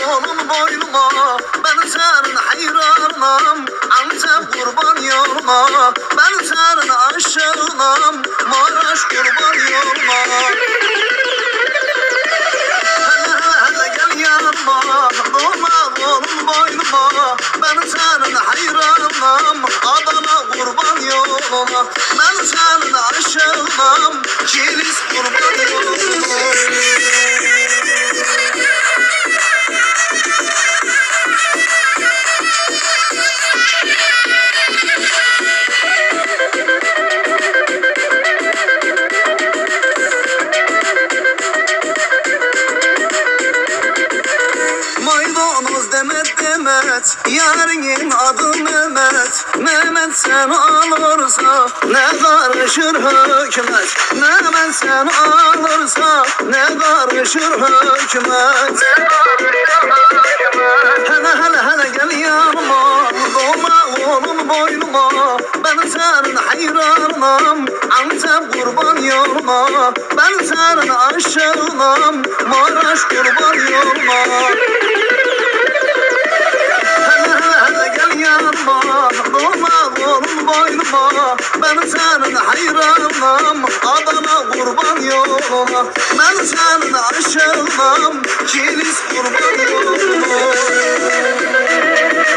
onun boynuma, ben senin hayranım. Antep kurban yoluna, ben senin aşığınım. Maraş kurban yoluna. Hele gel yanıma, durma onun boynuma, ben senin hayranım. Adana kurban yoluna, ben senin aşığınım. Kilis kurban yoluna. Maydanoz demet demet, yarinin adı Mehmet. Mehmet sen alırsa ne karışır hükümet. Mehmet sen alırsa ne karışır hükümet. Hele gel yanıma, dolma onun boynuma, ben senin hayranım. Antep kurban yoluna, ben senin aşığınım. Maraş kurban yoluna. Hele gel yanıma, durma onun boynuma, ben senin hayranım. Adana kurban yoluna, ben senin aşığınım. Kilis kurban yoluna.